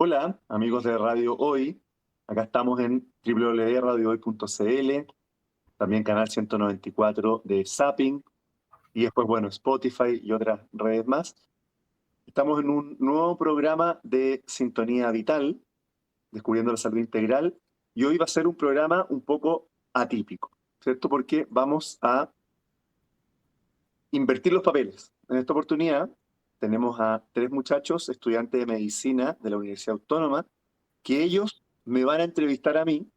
Hola, amigos de Radio Hoy. Acá estamos en www.radiohoy.cl, también canal 194 de Zapping y después, bueno, Spotify y otras redes más. Estamos en un nuevo programa de Sintonía Vital, Descubriendo la Salud Integral, y hoy va a ser un programa un poco atípico, ¿cierto? Porque vamos a invertir los papeles. En esta oportunidad tenemos a tres muchachos, estudiantes de medicina de la Universidad Autónoma, que ellos me van a entrevistar a mí,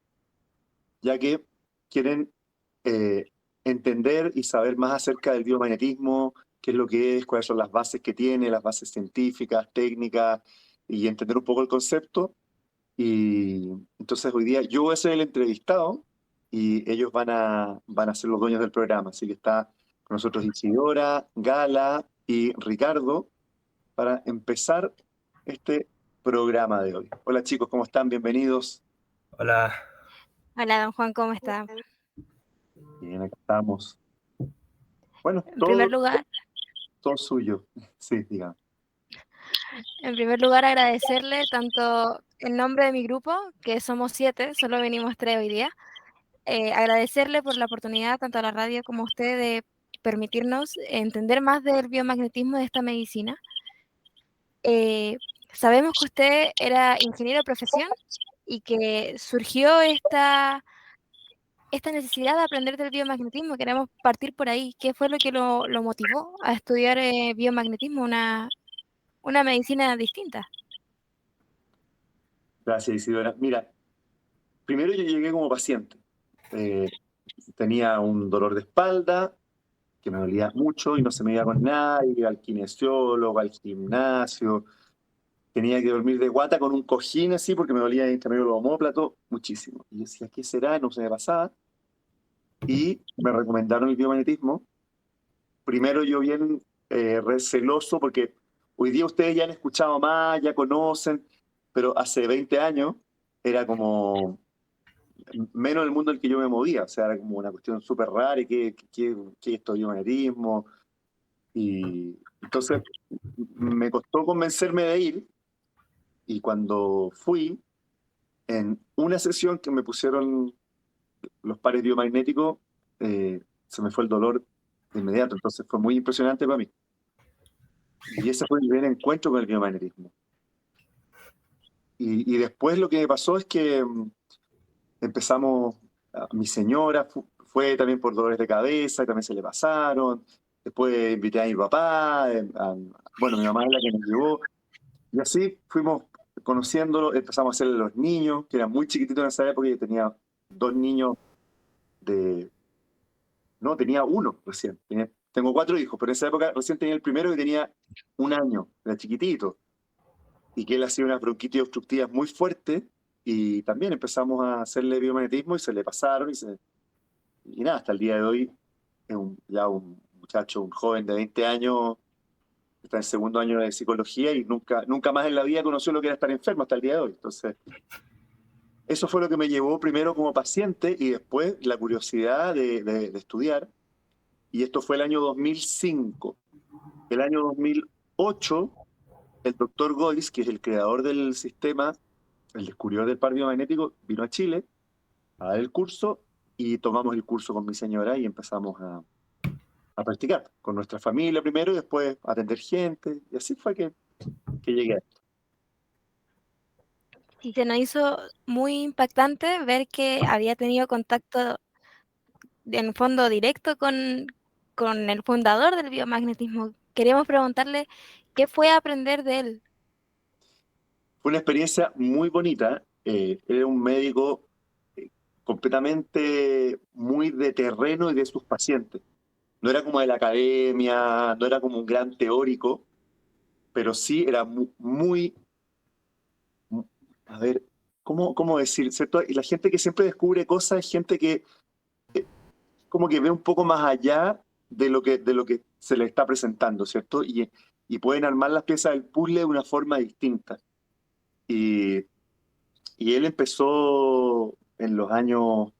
ya que quieren eh, entender y saber más acerca del biomagnetismo, qué es lo que es, cuáles son las bases que tiene, las bases científicas, técnicas, y entender un poco el concepto. Y entonces hoy día yo voy a ser el entrevistado y ellos van a ser los dueños del programa. Así que está con nosotros Isidora, Gala y Ricardo para empezar este programa de hoy. Hola chicos, ¿cómo están? Bienvenidos. Hola, Hola, don Juan, ¿cómo está? Bien, acá estamos. Bueno, En primer lugar, todo suyo. Sí, diga. en primer lugar agradecerle tanto en nombre de mi grupo, que somos 7, solo venimos 3 hoy día, agradecerle por la oportunidad tanto a la radio como a usted de permitirnos entender más del biomagnetismo de esta medicina. Eh, Sabemos que usted era ingeniero de profesión y que surgió esta necesidad de aprender del biomagnetismo. Queremos partir por ahí. ¿Qué fue lo que lo motivó a estudiar biomagnetismo, una medicina distinta? Gracias, Isidora. Mira, primero yo llegué como paciente. Eh, Tenía un dolor de espalda que me dolía mucho y no se me iba con nada. Iba al kinesiólogo, al gimnasio. Tenía que dormir de guata con un cojín así porque me dolía entre medio los omóplatos muchísimo. Y yo decía, ¿qué será? No se me pasaba. Y me recomendaron el biomagnetismo. Primero yo bien receloso porque hoy día ustedes ya han escuchado más, ya conocen, pero hace 20 años era como menos el mundo en el que yo me movía, o sea, era como una cuestión súper rara y qué es esto biomanerismo. Y entonces me costó convencerme de ir y cuando fui, en una sesión que me pusieron los pares biomagnéticos, se me fue el dolor de inmediato, entonces fue muy impresionante para mí. Y ese fue el primer encuentro con el biomagnetismo. Y después lo que me pasó es que empezamos, mi señora fue también por dolores de cabeza, y también se le pasaron. Después invité a mi papá, bueno, mi mamá es la que nos llevó. Y así fuimos conociéndolo, empezamos a hacerle a los niños, que eran muy chiquititos en esa época, y yo tenía dos niños de... No, tenía uno recién. Tengo cuatro hijos, pero en esa época recién tenía el primero que tenía un año, era chiquitito. Y que él hacía unas bronquitis obstructivas muy fuertes y también empezamos a hacerle biomagnetismo y se le pasaron y nada, hasta el día de hoy es ya un muchacho, un joven de 20 años, está en segundo año de psicología y nunca más en la vida conoció lo que era estar enfermo hasta el día de hoy. Entonces, eso fue lo que me llevó primero como paciente y después la curiosidad de estudiar. Y esto fue el año 2005. El año 2008 el doctor Gois, que es el creador del sistema, el descubridor del par biomagnético, vino a Chile a dar el curso y tomamos el curso con mi señora y empezamos a practicar con nuestra familia primero y después a atender gente. Y así fue que llegué. Y se nos hizo muy impactante ver que había tenido contacto en fondo directo con el fundador del biomagnetismo. Queríamos preguntarle qué fue aprender de él. Fue una experiencia muy bonita. Él era un médico eh, completamente muy de terreno y de sus pacientes. No era como de la academia, no era como un gran teórico, pero sí era a ver, ¿cómo decir, cierto? Y la gente que siempre descubre cosas es gente que como que ve un poco más allá de lo que se le está presentando, ¿cierto? Y pueden armar las piezas del puzzle de una forma distinta. Y, y él empezó en los años,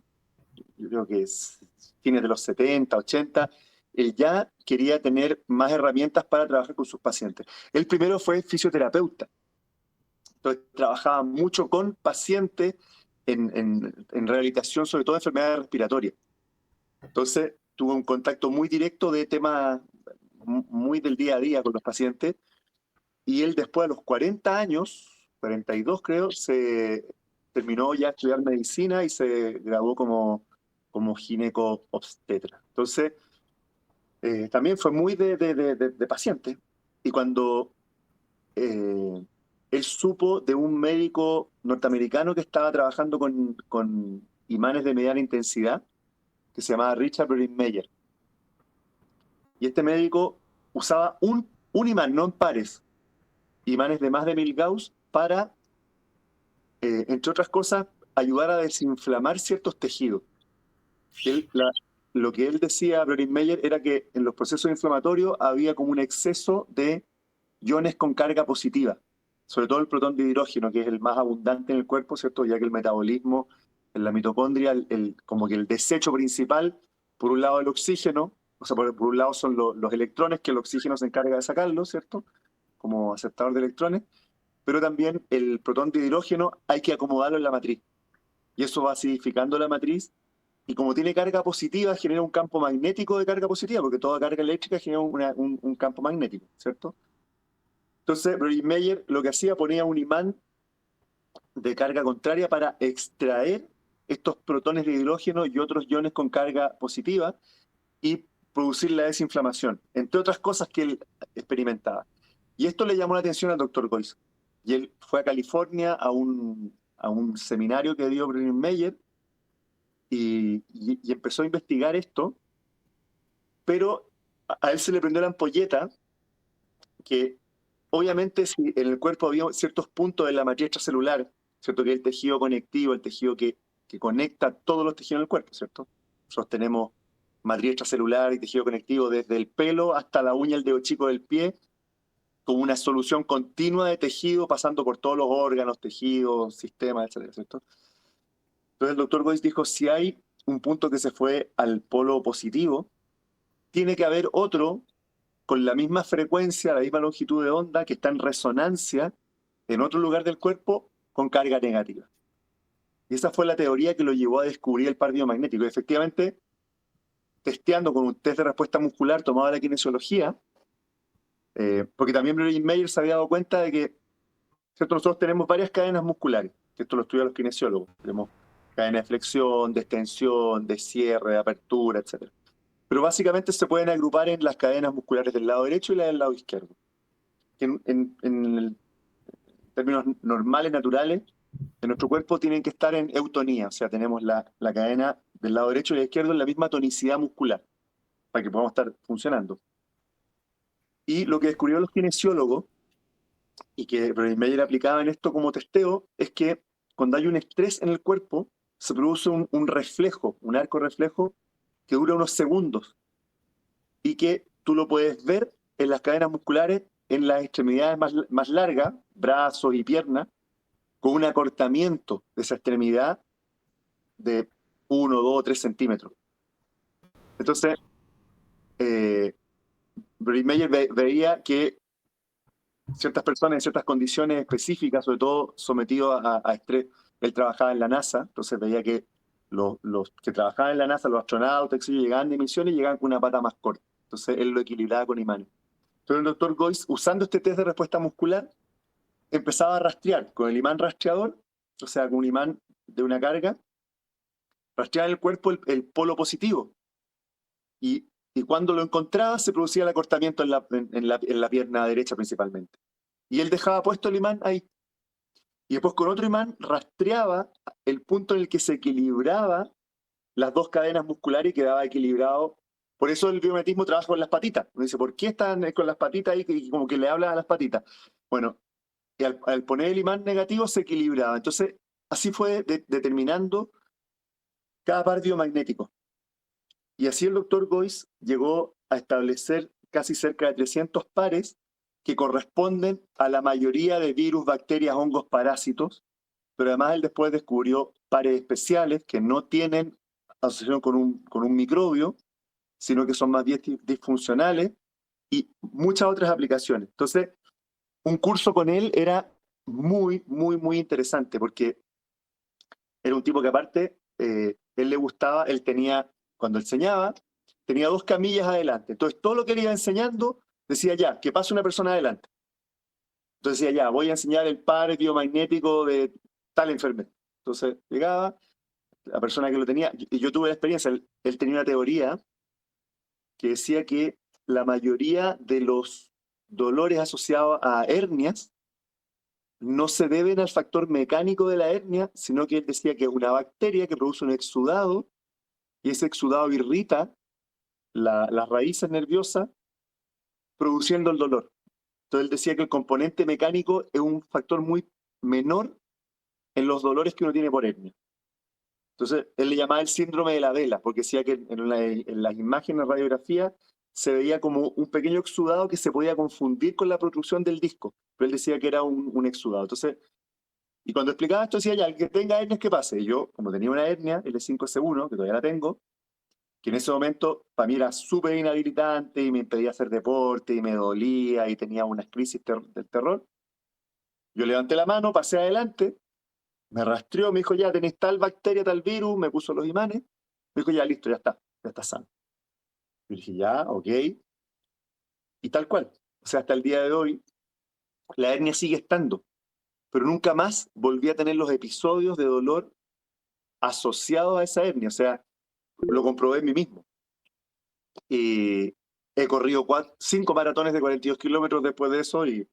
yo creo que es fines de los 70 80. Él ya quería tener más herramientas para trabajar con sus pacientes. Él primero fue fisioterapeuta Entonces trabajaba mucho con pacientes en rehabilitación, sobre todo de enfermedades respiratorias. Entonces tuvo un contacto muy directo de temas muy del día a día con los pacientes, y él después a los 40 años, 42 creo, se terminó ya de estudiar medicina y se graduó como gineco-obstetra. Entonces, también fue muy de paciente. Y cuando él supo de un médico norteamericano que estaba trabajando con imanes de mediana intensidad, que se llamaba Richard Meyer. Y este médico usaba un imán, no en pares, imanes de más de 1000 Gauss para, entre otras cosas, ayudar a desinflamar ciertos tejidos. Él, lo que él decía, Meyer, era que en los procesos inflamatorios había como un exceso de iones con carga positiva, sobre todo el protón de hidrógeno, que es el más abundante en el cuerpo, ¿cierto? Ya que el metabolismo en la mitocondria, como que el desecho principal, por un lado el oxígeno, o sea, por un lado son los electrones, que el oxígeno se encarga de sacarlo, ¿cierto? Como aceptador de electrones, pero también el protón de hidrógeno hay que acomodarlo en la matriz. Y eso va acidificando la matriz, y como tiene carga positiva, genera un campo magnético de carga positiva, porque toda carga eléctrica genera un campo magnético, ¿cierto? Entonces, Meyer lo que hacía, ponía un imán de carga contraria para extraer estos protones de hidrógeno y otros iones con carga positiva y producir la desinflamación, entre otras cosas que él experimentaba. Y esto le llamó la atención al doctor Goiz. Y él fue a California a un seminario que dio Meyer y empezó a investigar esto, pero a él se le prendió la ampolleta que obviamente si en el cuerpo había ciertos puntos de la matriz extracelular, ¿cierto? Que es el tejido conectivo, el tejido que conecta todos los tejidos en el cuerpo, ¿cierto? Nosotros tenemos matriz extracelular y tejido conectivo desde el pelo hasta la uña, el dedo chico del pie, con una solución continua de tejido pasando por todos los órganos, tejidos, sistemas, etcétera, ¿cierto? Entonces el doctor Goiz dijo, si hay un punto que se fue al polo positivo, tiene que haber otro con la misma frecuencia, la misma longitud de onda, que está en resonancia en otro lugar del cuerpo con carga negativa. Y esa fue la teoría que lo llevó a descubrir el par biomagnético. Y efectivamente, testeando con un test de respuesta muscular tomado de la kinesiología, porque también Meyer se había dado cuenta de que, ¿cierto? Nosotros tenemos varias cadenas musculares, que esto lo estudian los kinesiólogos. Tenemos cadena de flexión, de extensión, de cierre, de apertura, etc. Pero básicamente se pueden agrupar en las cadenas musculares del lado derecho y la del lado izquierdo. En términos normales, naturales, en nuestro cuerpo tienen que estar en eutonía, o sea, tenemos la cadena del lado derecho y la izquierdo en la misma tonicidad muscular, para que podamos estar funcionando. Y lo que descubrieron los kinesiólogos, y que Meyer aplicaba en esto como testeo, es que cuando hay un estrés en el cuerpo, se produce un reflejo, un arco reflejo, que dura unos segundos, y que tú lo puedes ver en las cadenas musculares en las extremidades más largas, brazos y piernas, con un acortamiento de esa extremidad de 1, 2, 3 centímetros. Entonces, Meyer veía que ciertas personas en ciertas condiciones específicas, sobre todo sometidos a estrés, él trabajaba en la NASA, entonces veía que los que trabajaban en la NASA, los astronautas, etc., llegaban de misiones y llegaban con una pata más corta. Entonces él lo equilibraba con imanes. Entonces el doctor Goiz, usando este test de respuesta muscular, empezaba a rastrear con el imán rastreador, o sea, con un imán de una carga, rastreaba en el cuerpo el polo positivo. Y cuando lo encontraba se producía el acortamiento en la pierna derecha principalmente. Y él dejaba puesto el imán ahí. Y después con otro imán rastreaba el punto en el que se equilibraba las dos cadenas musculares y quedaba equilibrado. Por eso el biomimetismo trabaja con las patitas. Uno dice, ¿por qué están con las patitas ahí? Y como que le habla a las patitas. Bueno, y al poner el imán negativo se equilibraba. Entonces, así fue determinando cada par biomagnético. Y así el doctor Goiz llegó a establecer casi cerca de 300 pares que corresponden a la mayoría de virus, bacterias, hongos, parásitos, pero además él después descubrió pares especiales que no tienen asociación con un microbio, sino que son más bien disfuncionales y muchas otras aplicaciones. Entonces, un curso con él era muy, muy, muy interesante, porque era un tipo que aparte, él le gustaba, él tenía, cuando enseñaba, tenía dos camillas adelante. Entonces, todo lo que él iba enseñando, decía ya, que pase una persona adelante. Entonces decía ya, voy a enseñar el par biomagnético de tal enfermedad. Entonces, llegaba la persona que lo tenía, y yo tuve la experiencia, él tenía una teoría que decía que la mayoría de los dolores asociados a hernias no se deben al factor mecánico de la hernia, sino que él decía que es una bacteria que produce un exudado y ese exudado irrita las raíces nerviosas produciendo el dolor. Entonces él decía que el componente mecánico es un factor muy menor en los dolores que uno tiene por hernia. Entonces él le llamaba el síndrome de la vela, porque decía que en las imágenes de radiografía se veía como un pequeño exudado que se podía confundir con la protrusión del disco, pero él decía que era un exudado. Entonces, y cuando explicaba esto decía, ya, el que tenga hernias, ¿qué pase? Y yo, como tenía una hernia, L5S1, que todavía la tengo, que en ese momento para mí era súper inhabilitante y me impedía hacer deporte y me dolía y tenía unas crisis del terror. Yo levanté la mano, pasé adelante, me rastreó, me dijo, ya tenés tal bacteria, tal virus, me puso los imanes, me dijo, ya listo, ya está sano. Yo dije, ya, ok, y tal cual. O sea, hasta el día de hoy, la hernia sigue estando, pero nunca más volví a tener los episodios de dolor asociados a esa hernia. O sea, lo comprobé en mí mismo. Y he corrido 5 maratones de 42 kilómetros después de eso y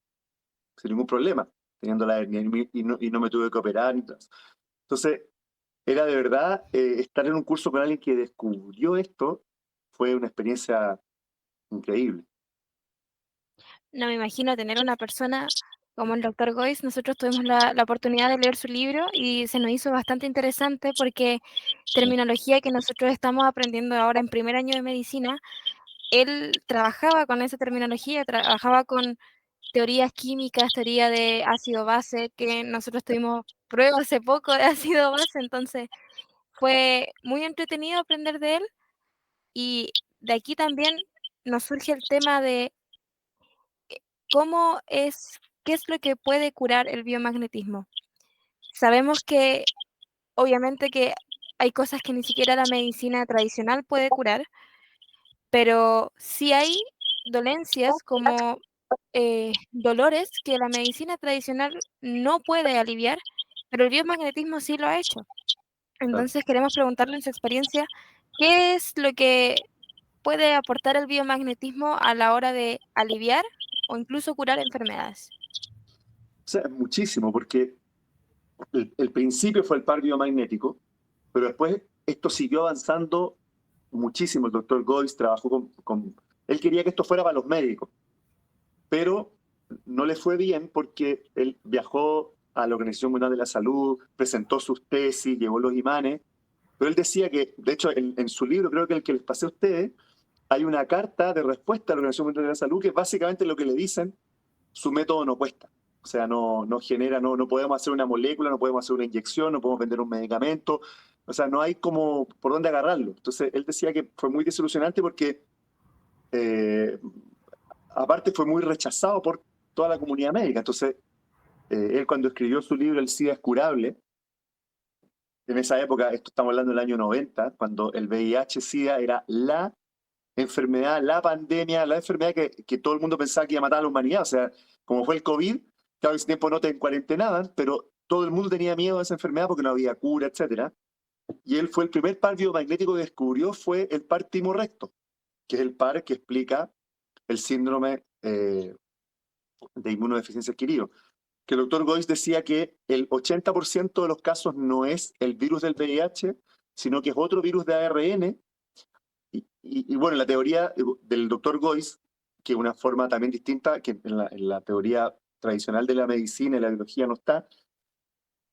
sin ningún problema, teniendo la hernia y no me tuve que operar. Entonces, era de verdad estar en un curso con alguien que descubrió esto, fue una experiencia increíble. No me imagino tener una persona como el doctor Gois. Nosotros tuvimos la oportunidad de leer su libro y se nos hizo bastante interesante porque terminología que nosotros estamos aprendiendo ahora en primer año de medicina, él trabajaba con esa terminología, trabajaba con teorías químicas, teoría de ácido-base, que nosotros tuvimos prueba hace poco de ácido-base, entonces fue muy entretenido aprender de él y de aquí también nos surge el tema de qué es lo que puede curar el biomagnetismo. Sabemos que obviamente que hay cosas que ni siquiera la medicina tradicional puede curar, pero sí hay dolencias como dolores que la medicina tradicional no puede aliviar, pero el biomagnetismo sí lo ha hecho. Claro. Entonces queremos preguntarle en su experiencia, ¿qué es lo que puede aportar el biomagnetismo a la hora de aliviar o incluso curar enfermedades? O sea, muchísimo, porque el principio fue el par biomagnético, pero después esto siguió avanzando muchísimo. El doctor Gois trabajó él quería que esto fuera para los médicos, pero no le fue bien porque él viajó a la Organización Mundial de la Salud, presentó sus tesis, llevó los imanes, pero él decía que, de hecho, en su libro, creo que el que les pasé a ustedes, hay una carta de respuesta a la Organización Mundial de la Salud que es básicamente lo que le dicen, su método no cuesta. O sea, no genera, no podemos hacer una molécula, no podemos hacer una inyección, no podemos vender un medicamento. O sea, no hay como por dónde agarrarlo. Entonces, él decía que fue muy desilusionante porque eh, aparte fue muy rechazado por toda la comunidad médica. Entonces, él cuando escribió su libro El SIDA es curable, en esa época, esto estamos hablando del año 90, cuando el VIH-SIDA era la enfermedad, la pandemia, la enfermedad que todo el mundo pensaba que iba a matar a la humanidad. O sea, como fue el COVID, claro, ese tiempo no te encuarentenaban, pero todo el mundo tenía miedo a esa enfermedad porque no había cura, etcétera. Y él fue el primer par biomagnético que descubrió, fue el par timorecto, que es el par que explica el síndrome de inmunodeficiencia adquirido. Que el doctor Gois decía que el 80% de los casos no es el virus del VIH, sino que es otro virus de ARN. Y bueno, la teoría del doctor Gois, que es una forma también distinta, que en la teoría tradicional de la medicina y la biología no está,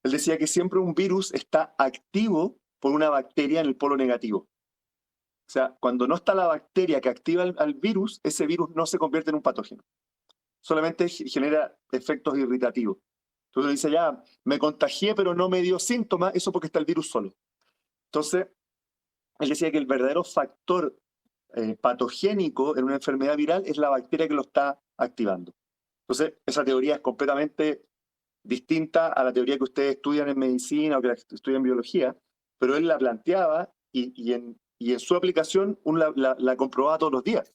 él decía que siempre un virus está activo por una bacteria en el polo negativo. O sea, cuando no está la bacteria que activa al virus, ese virus no se convierte en un patógeno. Solamente genera efectos irritativos. Entonces dice, ya, me contagié pero no me dio síntomas, eso porque está el virus solo. Entonces, él decía que el verdadero factor patogénico en una enfermedad viral es la bacteria que lo está activando. Entonces, esa teoría es completamente distinta a la teoría que ustedes estudian en medicina o que estudian en biología, pero él la planteaba y en su aplicación uno la comprobaba todos los días.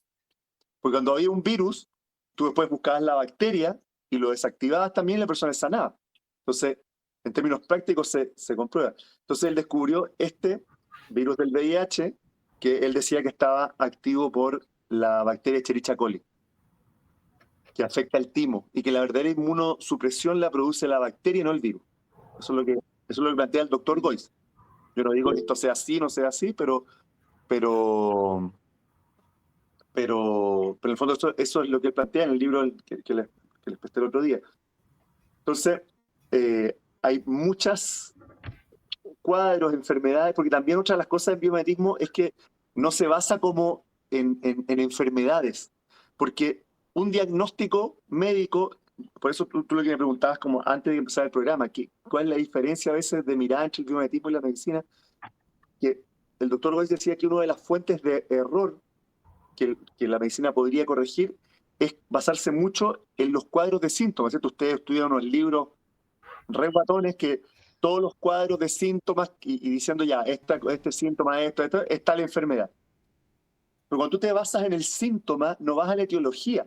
Porque cuando había un virus, tú después buscabas la bacteria y lo desactivabas también y la persona sanaba. Entonces, en términos prácticos se comprueba. Entonces él descubrió este virus del VIH que él decía que estaba activo por la bacteria Escherichia coli, que afecta al timo y que la verdadera inmunosupresión la produce la bacteria y no el virus. Eso es lo que plantea el doctor Goiz. Yo no digo que esto sea así, no sea así, pero, pero en el fondo eso es lo que él plantea en el libro que les presté el otro día. Entonces, hay muchas cuadros, enfermedades, porque también otra de las cosas del biomimetismo es que no se basa como en enfermedades, porque un diagnóstico médico, por eso tú lo que me preguntabas como antes de empezar el programa, ¿cuál es la diferencia a veces de mirar entre el biomimetismo y la medicina? Que el doctor Weiss decía que una de las fuentes de error que la medicina podría corregir es basarse mucho en los cuadros de síntomas, ¿cierto? Ustedes estudian unos libros re guatones que todos los cuadros de síntomas y diciendo ya, este síntoma, esto, está la enfermedad. Pero cuando tú te basas en el síntoma, no vas a la etiología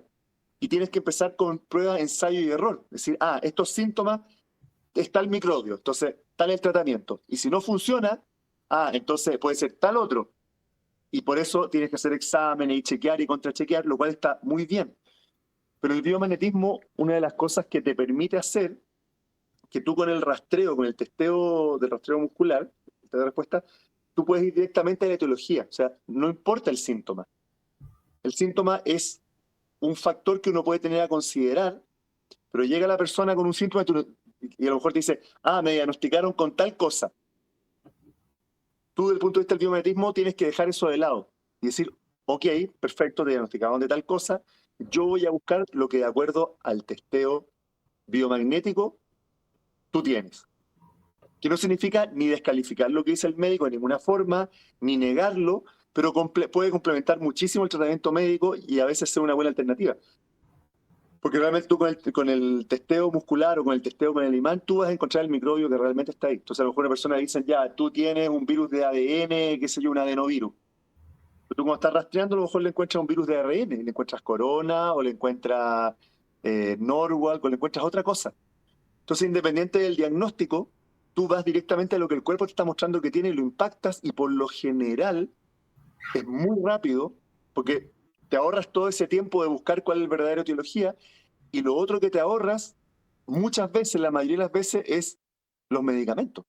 y tienes que empezar con pruebas, ensayo y error. Es decir, estos síntomas, está el microbio, entonces tal el tratamiento. Y si no funciona, entonces puede ser tal otro. Y por eso tienes que hacer exámenes y chequear y contrachequear, lo cual está muy bien. Pero el biomagnetismo, una de las cosas que te permite hacer, que tú con el rastreo, con el testeo del rastreo muscular, de respuesta, tú puedes ir directamente a la etiología. O sea, no importa el síntoma. El síntoma es un factor que uno puede tener a considerar, pero llega la persona con un síntoma y a lo mejor te dice, me diagnosticaron con tal cosa. Tú, desde el punto de vista del biomagnetismo, tienes que dejar eso de lado y decir, ok, perfecto, te diagnosticaron de tal cosa, yo voy a buscar lo que de acuerdo al testeo biomagnético tú tienes. Que no significa ni descalificar lo que dice el médico de ninguna forma, ni negarlo, pero puede complementar muchísimo el tratamiento médico y a veces ser una buena alternativa. Porque realmente tú con el testeo muscular o con el testeo con el imán, tú vas a encontrar el microbio que realmente está ahí. Entonces a lo mejor una persona dice, ya, tú tienes un virus de ADN, qué sé yo, un adenovirus. Pero tú cuando estás rastreando, a lo mejor le encuentras un virus de ARN, le encuentras corona, o le encuentras Norwalk, o le encuentras otra cosa. Entonces, independiente del diagnóstico, tú vas directamente a lo que el cuerpo te está mostrando que tiene y lo impactas, y por lo general es muy rápido, porque te ahorras todo ese tiempo de buscar cuál es la verdadera etiología, y lo otro que te ahorras, muchas veces, la mayoría de las veces, es los medicamentos.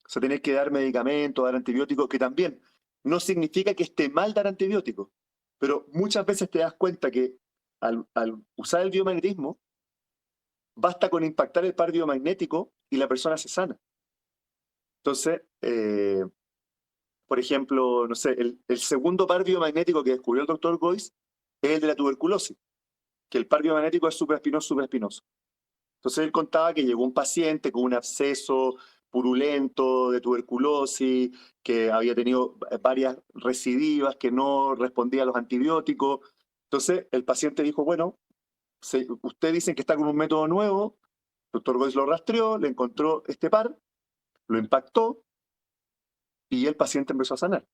O sea, tenés que dar medicamentos, dar antibióticos, que también no significa que esté mal dar antibióticos, pero muchas veces te das cuenta que al usar el biomagnetismo, basta con impactar el par biomagnético y la persona se sana. Entonces, por ejemplo, no sé, el segundo par biomagnético que descubrió el doctor Goiz es el de la tuberculosis, que el par biomagnético es supraespinoso, supraespinoso. Entonces él contaba que llegó un paciente con un absceso purulento de tuberculosis, que había tenido varias recidivas, que no respondía a los antibióticos. Entonces el paciente dijo, bueno, ustedes dicen que está con un método nuevo, el doctor Goiz lo rastreó, le encontró este par, lo impactó y el paciente empezó a sanar.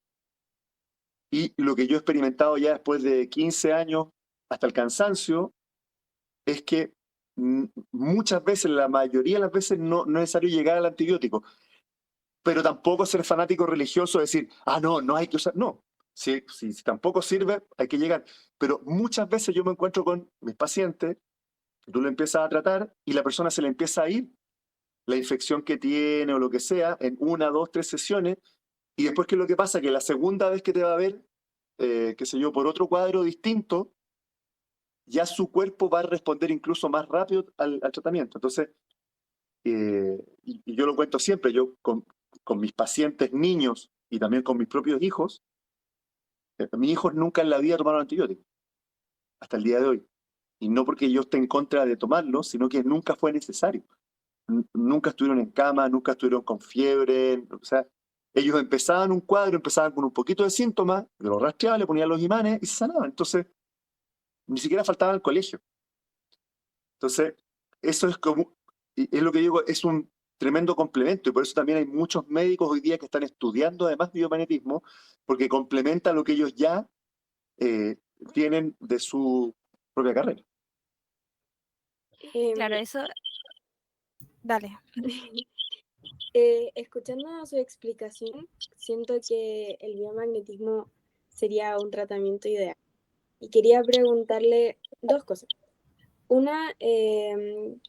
Y lo que yo he experimentado ya después de 15 años hasta el cansancio es que muchas veces, la mayoría de las veces, no es necesario llegar al antibiótico, pero tampoco ser fanático religioso, decir, no hay que usar, no. Si tampoco sirve, hay que llegar. Pero muchas veces yo me encuentro con mis pacientes, tú lo empiezas a tratar y la persona se le empieza a ir la infección que tiene o lo que sea en 1, 2, 3 sesiones. Y después, ¿qué es lo que pasa? Que la segunda vez que te va a ver, qué sé yo, por otro cuadro distinto, ya su cuerpo va a responder incluso más rápido al tratamiento. Entonces, y yo lo cuento siempre, yo con mis pacientes niños y también con mis propios hijos, mis hijos nunca en la vida tomaron antibióticos, hasta el día de hoy. Y no porque yo esté en contra de tomarlo, sino que nunca fue necesario. Nunca estuvieron en cama, nunca estuvieron con fiebre, o sea, ellos empezaban un cuadro, empezaban con un poquito de síntomas, lo rastreaban, le ponían los imanes y se sanaban. Entonces, ni siquiera faltaban al colegio. Entonces, eso es como, y es lo que digo, es un tremendo complemento, y por eso también hay muchos médicos hoy día que están estudiando además biomagnetismo, porque complementa lo que ellos ya eh, tienen de su propia carrera. Claro, Em, eso, dale. Escuchando su explicación, siento que el biomagnetismo sería un tratamiento ideal. Y quería preguntarle dos cosas. Una,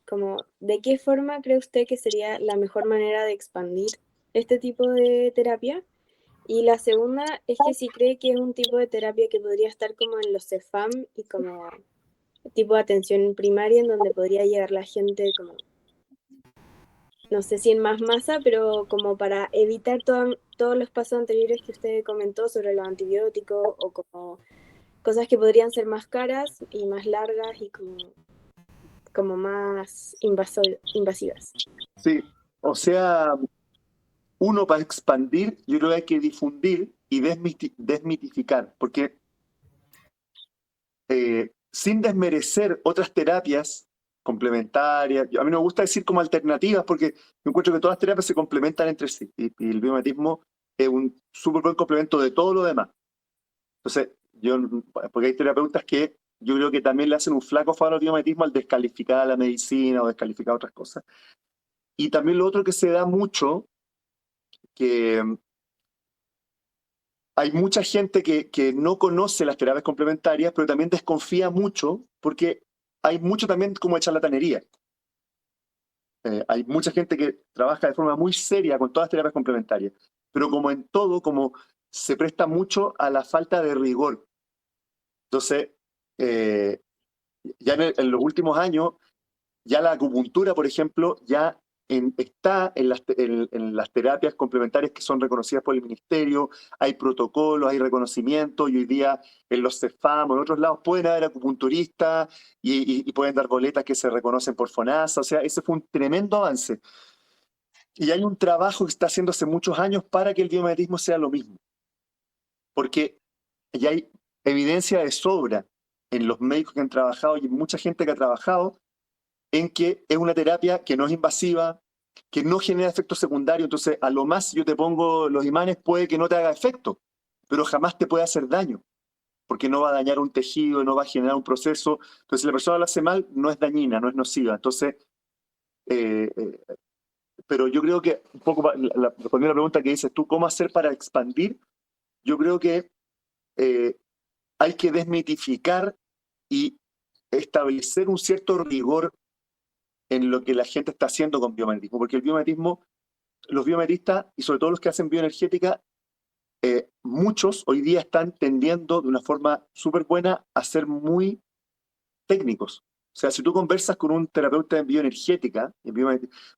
como, ¿de qué forma cree usted que sería la mejor manera de expandir este tipo de terapia? Y la segunda es que si cree que es un tipo de terapia que podría estar como en los CEFAM y como tipo de atención primaria en donde podría llegar la gente como, no sé si en más masa, pero como para evitar todos los pasos anteriores que usted comentó sobre los antibióticos o como cosas que podrían ser más caras y más largas y como más invasivas. Sí, o sea, uno para expandir, yo creo que hay que difundir y desmitificar, porque sin desmerecer otras terapias complementarias, a mí no me gusta decir como alternativas, porque yo encuentro que todas las terapias se complementan entre sí, y el biomagnetismo es un súper buen complemento de todo lo demás. Entonces, porque hay terapeutas que yo creo que también le hacen un flaco favor al biomagnetismo al descalificar a la medicina o descalificar otras cosas. Y también lo otro que se da mucho, que hay mucha gente que no conoce las terapias complementarias, pero también desconfía mucho porque hay mucho también como de charlatanería. Hay mucha gente que trabaja de forma muy seria con todas las terapias complementarias, pero como en todo, como se presta mucho a la falta de rigor. Entonces, eh, ya en los últimos años, ya la acupuntura, por ejemplo, ya está en las terapias complementarias que son reconocidas por el ministerio, hay protocolos, hay reconocimiento, y hoy día en los CEFAM o en otros lados pueden haber acupunturistas y pueden dar boletas que se reconocen por FONASA, o sea, ese fue un tremendo avance. Y hay un trabajo que está haciendo hace muchos años para que el biomagnetismo sea lo mismo, porque ya hay evidencia de sobra en los médicos que han trabajado y en mucha gente que ha trabajado en que es una terapia que no es invasiva, que no genera efectos secundarios. Entonces, a lo más yo te pongo los imanes, puede que no te haga efecto, pero jamás te puede hacer daño, porque no va a dañar un tejido, no va a generar un proceso. Entonces, si la persona lo hace mal, no es dañina, no es nociva. Entonces, eh, eh, pero yo creo que, un poco, respondiendo a la pregunta que dices tú, ¿cómo hacer para expandir? Yo creo que eh, hay que desmitificar y establecer un cierto rigor en lo que la gente está haciendo con biomagnetismo, porque el biomagnetismo, los biomagnetistas y sobre todo los que hacen bioenergética, muchos hoy día están tendiendo de una forma súper buena a ser muy técnicos. O sea, si tú conversas con un terapeuta en bioenergética,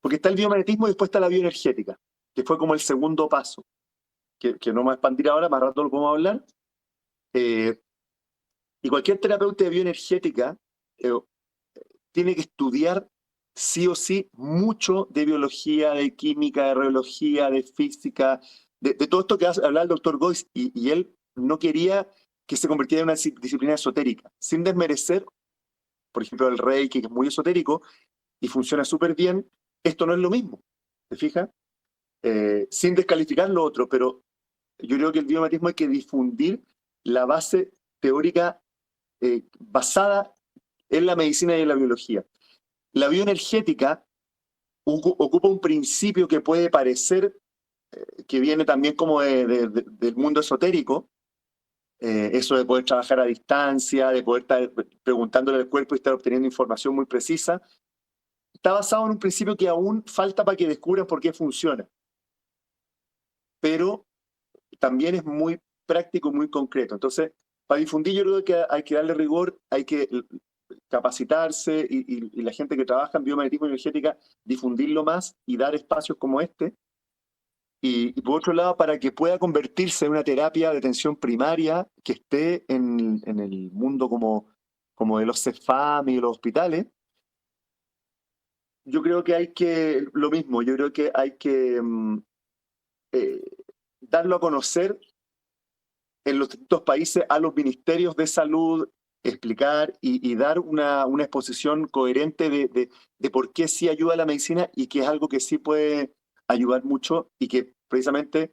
porque está el biomagnetismo y después está la bioenergética, que fue como el segundo paso, que no me voy a expandir ahora, más rato lo podemos hablar. Eh, y cualquier terapeuta de bioenergética eh, tiene que estudiar sí o sí mucho de biología, de química, de radiología, de física, de todo esto que hablaba el doctor Goiz, y él no quería que se convirtiera en una disciplina esotérica, sin desmerecer, por ejemplo, el Reiki, que es muy esotérico y funciona súper bien. Esto no es lo mismo, ¿te fijas? Sin descalificar lo otro, pero yo creo que el biomagnetismo hay que difundir la base teórica basada en la medicina y en la biología. La bioenergética ocupa un principio que puede parecer que viene también como del mundo esotérico, eso de poder trabajar a distancia, de poder estar preguntándole al cuerpo y estar obteniendo información muy precisa, está basado en un principio que aún falta para que descubran por qué funciona, pero también es muy práctico, muy concreto. Entonces, para difundir yo creo que hay que darle rigor, hay que capacitarse y la gente que trabaja en biomagnetismo y energética, difundirlo más y dar espacios como este. Y por otro lado, para que pueda convertirse en una terapia de atención primaria que esté en el mundo como de los CEFAM y de los hospitales, yo creo que hay que, lo mismo, yo creo que hay que eh, darlo a conocer en los distintos países a los ministerios de salud, explicar y dar una exposición coherente de por qué sí ayuda la medicina y que es algo que sí puede ayudar mucho y que precisamente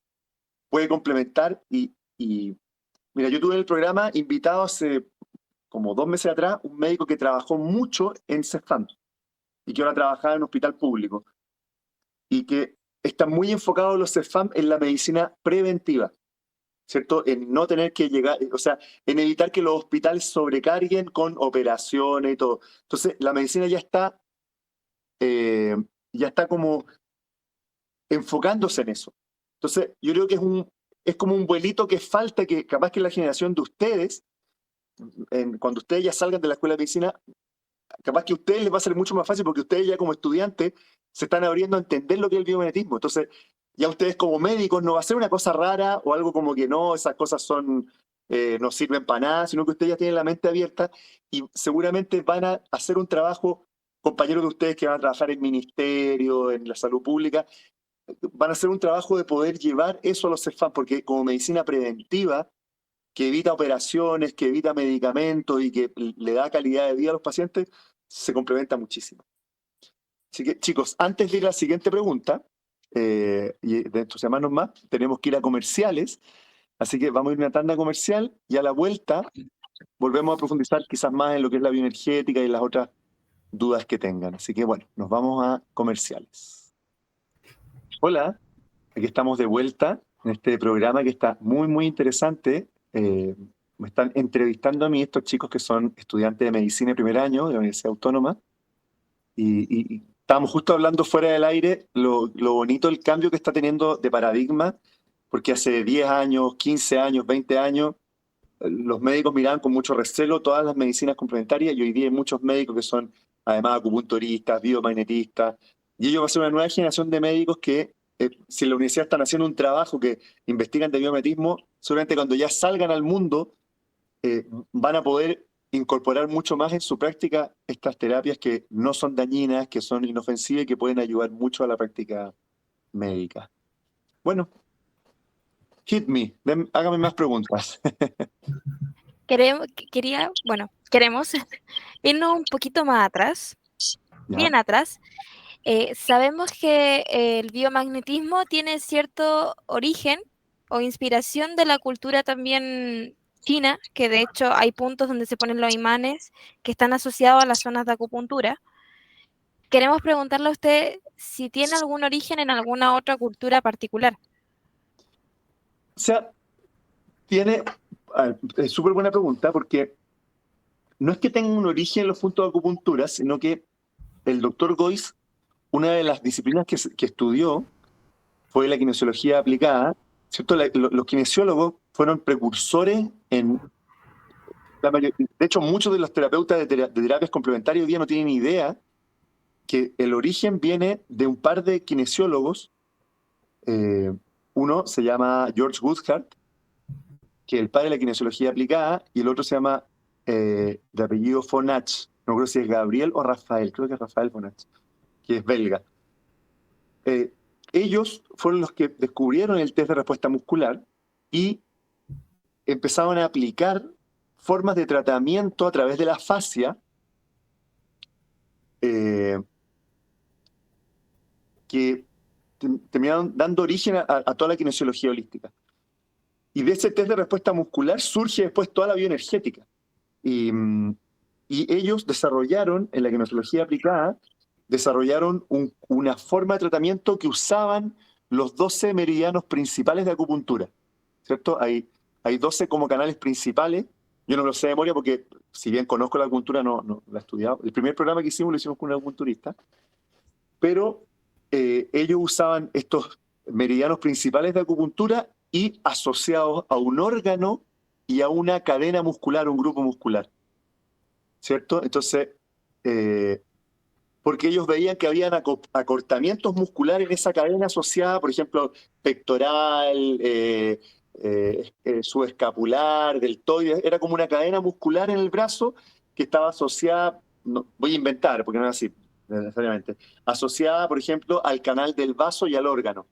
puede complementar. Mira, yo tuve en el programa invitado hace como 2 meses atrás un médico que trabajó mucho en CEFAM y que ahora trabaja en un hospital público y que está muy enfocado los CEFAM en la medicina preventiva, ¿cierto? En no tener que llegar, o sea, en evitar que los hospitales sobrecarguen con operaciones y todo. Entonces, la medicina ya está como enfocándose en eso. Entonces, yo creo que es como un vuelito que falta, que capaz que la generación de ustedes, cuando ustedes ya salgan de la escuela de medicina, capaz que a ustedes les va a ser mucho más fácil porque ustedes ya como estudiantes se están abriendo a entender lo que es el biomagnetismo. Entonces, ya ustedes como médicos no va a ser una cosa rara o algo como que no, esas cosas no sirven para nada, sino que ustedes ya tienen la mente abierta y seguramente van a hacer un trabajo, compañeros de ustedes que van a trabajar en ministerio, en la salud pública, van a hacer un trabajo de poder llevar eso a los CEFAM, porque como medicina preventiva, que evita operaciones, que evita medicamentos y que le da calidad de vida a los pacientes, se complementa muchísimo. Así que, chicos, antes de ir a la siguiente pregunta, y de entusiasmarnos más, tenemos que ir a comerciales, así que vamos a ir a una tanda comercial y a la vuelta volvemos a profundizar quizás más en lo que es la bioenergética y las otras dudas que tengan. Así que, bueno, nos vamos a comerciales. Hola, aquí estamos de vuelta en este programa que está muy, muy interesante. Me están entrevistando a mí estos chicos que son estudiantes de medicina de primer año de la Universidad Autónoma y estábamos justo hablando fuera del aire lo bonito el cambio que está teniendo de paradigma, porque hace 10 años, 15 años, 20 años, los médicos miraban con mucho recelo todas las medicinas complementarias y hoy día hay muchos médicos que son además acupunturistas, biomagnetistas, y ellos va a ser una nueva generación de médicos que, si en la universidad están haciendo un trabajo que investigan de biomagnetismo, seguramente cuando ya salgan al mundo van a poder incorporar mucho más en su práctica estas terapias que no son dañinas, que son inofensivas y que pueden ayudar mucho a la práctica médica. Bueno, hit me, hágame más preguntas. Queremos irnos un poquito más atrás, Ya. bien atrás. Sabemos que el biomagnetismo tiene cierto origen o inspiración de la cultura también china, que de hecho hay puntos donde se ponen los imanes que están asociados a las zonas de acupuntura. Queremos preguntarle a usted si tiene algún origen en alguna otra cultura particular. O sea, es súper buena pregunta porque no es que tenga un origen los puntos de acupuntura, sino que el doctor Goiz, una de las disciplinas que estudió fue la kinesiología aplicada, ¿cierto? Los kinesiólogos fueron precursores en la mayoría. De hecho, muchos de los terapeutas de terapias complementarias hoy día no tienen idea que el origen viene de un par de kinesiólogos. Uno se llama George Woodhart, que es el padre de la kinesiología aplicada, y el otro se llama, de apellido Fonach, no creo si es Gabriel o Rafael, creo que es Rafael Fonach, que es belga. Ellos fueron los que descubrieron el test de respuesta muscular y empezaron a aplicar formas de tratamiento a través de la fascia que terminaron dando origen a toda la kinesiología holística. Y de ese test de respuesta muscular surge después toda la bioenergética. Y ellos desarrollaron, en la kinesiología aplicada, desarrollaron una forma de tratamiento que usaban los 12 meridianos principales de acupuntura, ¿cierto? Hay 12 como canales principales. Yo no lo sé de memoria porque, si bien conozco la acupuntura, no la he estudiado. El primer programa que hicimos lo hicimos con un acupunturista, pero ellos usaban estos meridianos principales de acupuntura y asociados a un órgano y a una cadena muscular, un grupo muscular, ¿cierto? Entonces, porque ellos veían que habían acortamientos musculares en esa cadena asociada, por ejemplo, pectoral, subescapular, deltoides, era como una cadena muscular en el brazo que estaba asociada, voy a inventar, porque no es así necesariamente, asociada, por ejemplo, al canal del vaso y al órgano.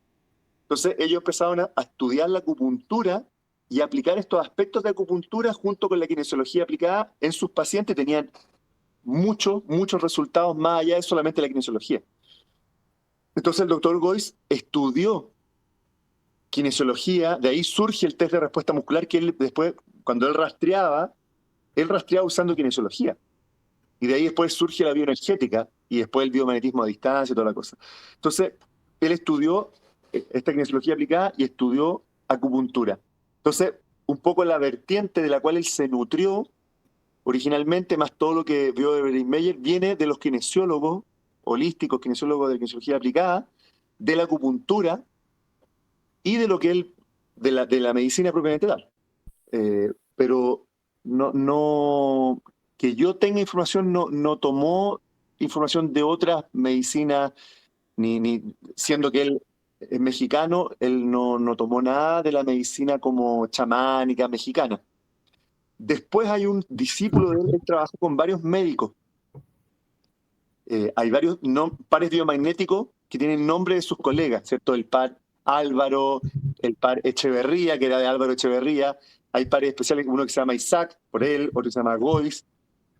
Entonces ellos empezaron a estudiar la acupuntura y aplicar estos aspectos de acupuntura junto con la kinesiología aplicada en sus pacientes. Tenían muchos resultados más allá de solamente la kinesiología. Entonces el doctor Goiz estudió kinesiología, de ahí surge el test de respuesta muscular que él después, cuando él rastreaba usando kinesiología. Y de ahí después surge la bioenergética y después el biomagnetismo a distancia y toda la cosa. Entonces, él estudió esta kinesiología aplicada y estudió acupuntura. Entonces, un poco la vertiente de la cual él se nutrió originalmente, más todo lo que vio de Bredin-Meyer, viene de los kinesiólogos holísticos, kinesiólogos de kinesiología aplicada, de la acupuntura y de lo que él, de la medicina propiamente tal. Pero no, que yo tenga información, no tomó información de otras medicinas, ni siendo que él es mexicano, él no tomó nada de la medicina como chamánica mexicana. Después hay un discípulo de él que trabajó con varios médicos. Hay varios pares biomagnéticos que tienen nombre de sus colegas, ¿cierto? El par Álvaro, el par Echeverría, que era de Álvaro Echeverría. Hay pares especiales, uno que se llama Isaac, por él, otro que se llama Goiz,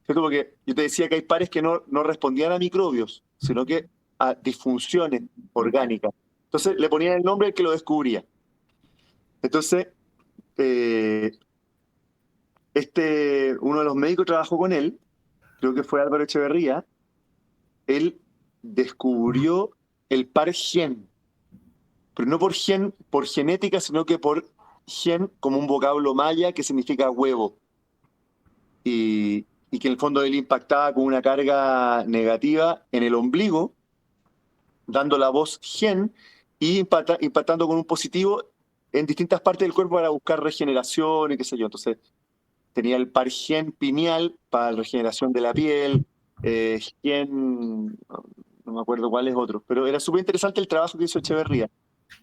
¿cierto? Porque yo te decía que hay pares que no respondían a microbios, sino que a disfunciones orgánicas. Entonces le ponían el nombre del que lo descubría. Entonces, uno de los médicos trabajó con él, creo que fue Álvaro Echeverría. Él descubrió el par gen, pero no por gen, por genética, sino que por gen como un vocablo maya que significa huevo. Y que en el fondo él impactaba con una carga negativa en el ombligo, dando la voz gen y impactando con un positivo en distintas partes del cuerpo para buscar regeneración y qué sé yo. Entonces tenía el par gen pineal para la regeneración de la piel, gen, no me acuerdo cuáles otros, pero era súper interesante el trabajo que hizo Echeverría.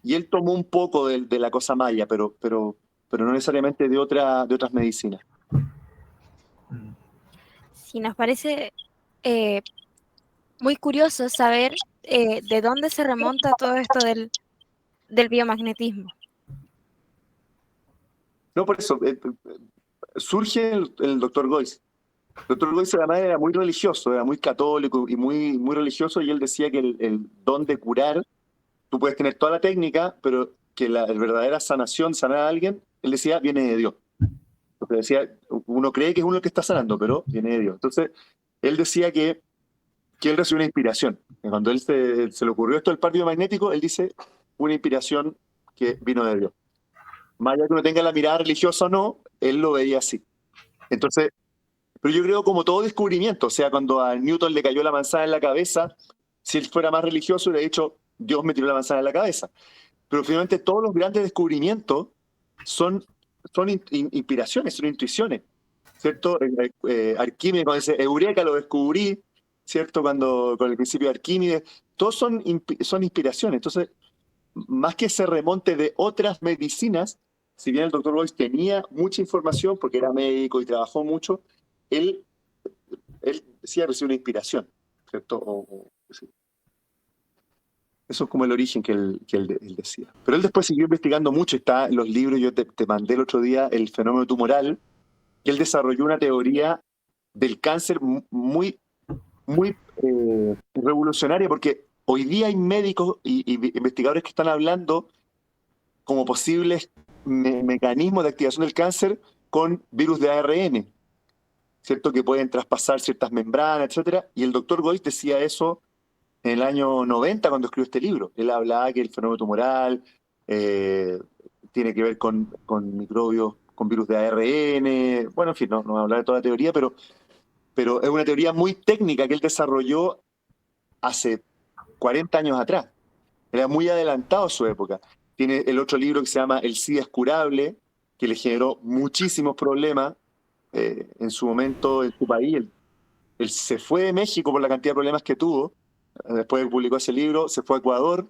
Y él tomó un poco de la cosa maya, pero no necesariamente de otras medicinas. Sí, nos parece muy curioso saber de dónde se remonta todo esto del biomagnetismo. No, por eso, surge el doctor Goiz. El doctor Goiz además era muy religioso, era muy católico y muy religioso, y él decía que el don de curar, tú puedes tener toda la técnica, pero que la verdadera sanación, sanar a alguien, él decía, viene de Dios. Porque decía, uno cree que es uno el que está sanando, pero viene de Dios. Entonces, él decía que él recibió una inspiración. Y cuando él se le ocurrió esto del par biomagnético, él dice, una inspiración que vino de Dios. Más allá que uno tenga la mirada religiosa o no, él lo veía así. Entonces, pero yo creo como todo descubrimiento, o sea, cuando a Newton le cayó la manzana en la cabeza, si él fuera más religioso, hubiera dicho, Dios me tiró la manzana en la cabeza. Pero finalmente todos los grandes descubrimientos son inspiraciones, son intuiciones, ¿cierto? Arquímedes, cuando dice, Eureka, lo descubrí, ¿cierto? Con el principio de Arquímedes, todos son inspiraciones. Entonces, más que se remonte de otras medicinas, si bien el doctor Goiz tenía mucha información porque era médico y trabajó mucho, él decía recibió una inspiración, ¿cierto? Sí. Eso es como el origen que él decía. Pero él después siguió investigando mucho, está en los libros, yo te mandé el otro día el fenómeno tumoral, que él desarrolló una teoría del cáncer muy revolucionaria, porque hoy día hay médicos y investigadores que están hablando como posibles mecanismos de activación del cáncer con virus de ARN, ¿cierto? Que pueden traspasar ciertas membranas, etcétera. Y el doctor Goiz decía eso en el año 90 cuando escribió este libro. Él hablaba que el fenómeno tumoral tiene que ver con microbios, con virus de ARN. Bueno, en fin, no voy a hablar de toda la teoría, pero es una teoría muy técnica que él desarrolló hace 40 años atrás. Era muy adelantado a su época. Tiene el otro libro que se llama El SIDA es curable, que le generó muchísimos problemas en su momento en su país. Él se fue de México por la cantidad de problemas que tuvo. Después de que publicó ese libro, se fue a Ecuador.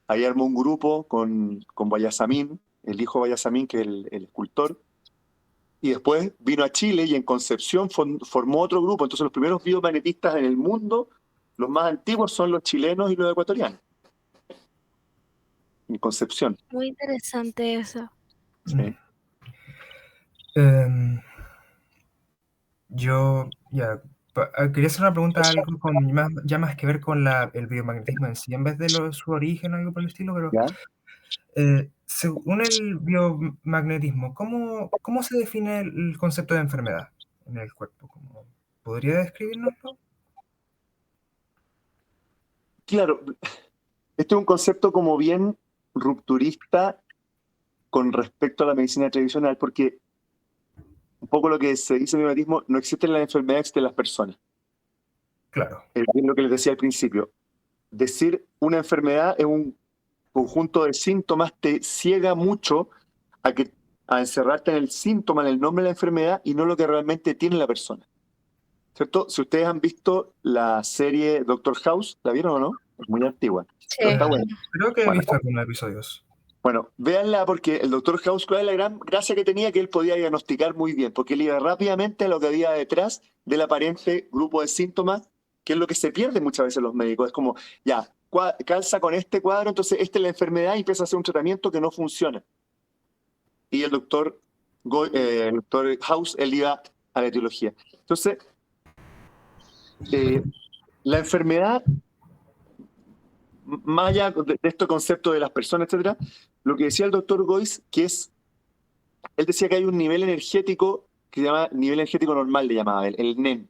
Ahí armó un grupo con Guayasamín, el hijo de Guayasamín, que es el escultor. Y después vino a Chile y en Concepción formó otro grupo. Entonces los primeros biomagnetistas en el mundo, los más antiguos, son los chilenos y los ecuatorianos. En Concepción. Muy interesante eso. Sí. Em, yo, ya, quería hacer una pregunta algo con ya más que ver con el biomagnetismo en sí, en vez de su origen o algo por el estilo, pero ¿Ya? según el biomagnetismo, ¿cómo se define el concepto de enfermedad en el cuerpo? ¿Podría describirnoslo? Claro, este es un concepto como bien rupturista con respecto a la medicina tradicional, porque un poco lo que se dice en el biomagnetismo, no existen las enfermedades de las personas. Claro. Es lo que les decía al principio. Decir una enfermedad es un conjunto de síntomas, te ciega mucho a encerrarte en el síntoma, en el nombre de la enfermedad y no lo que realmente tiene la persona. ¿Cierto? Si ustedes han visto la serie Doctor House, ¿la vieron o no? Es muy antigua, pero está buena. Creo que he Bueno, visto algunos episodios. Bueno, véanla porque el Doctor House, ¿cuál es la gran gracia que tenía? Que él podía diagnosticar muy bien, porque él iba rápidamente a lo que había detrás del aparente grupo de síntomas, que es lo que se pierde muchas veces los médicos. Es como, ya, calza con este cuadro, entonces esta es la enfermedad y empieza a hacer un tratamiento que no funciona. Y el doctor House, él iba a la etiología. Entonces, la enfermedad, más allá de este concepto de las personas, etcétera, lo que decía el doctor Goiz, él decía que hay un nivel energético que se llama nivel energético normal, le llamaba él, el NEM,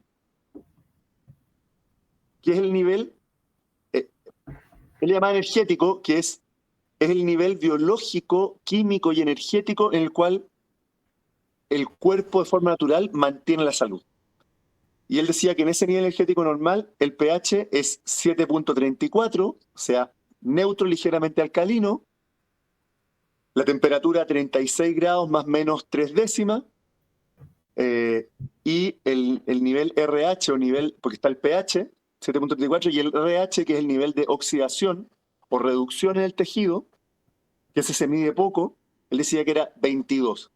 que es el nivel, él le llamaba energético, que es el nivel biológico, químico y energético en el cual el cuerpo de forma natural mantiene la salud. Y él decía que en ese nivel energético normal el pH es 7.34, o sea, neutro, ligeramente alcalino, la temperatura 36 grados más menos 3 décimas, y el nivel RH o nivel, porque está el pH, 7.34, y el RH, que es el nivel de oxidación o reducción en el tejido, que ese se mide poco, él decía que era 22.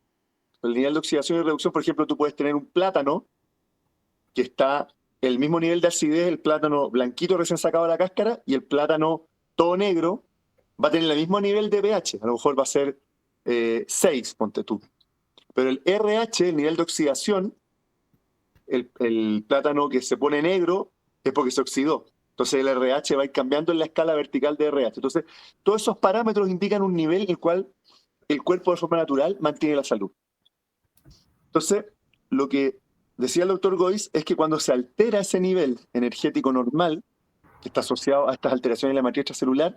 El nivel de oxidación y reducción, por ejemplo, tú puedes tener un plátano que está el mismo nivel de acidez, el plátano blanquito recién sacado de la cáscara, y el plátano todo negro va a tener el mismo nivel de pH, a lo mejor va a ser 6, ponte tú. Pero el RH, el nivel de oxidación, el plátano que se pone negro es porque se oxidó. Entonces el RH va a ir cambiando en la escala vertical de RH. Entonces, todos esos parámetros indican un nivel en el cual el cuerpo de forma natural mantiene la salud. Entonces, lo que decía el doctor Goiz es que cuando se altera ese nivel energético normal, que está asociado a estas alteraciones en la matriz extracelular,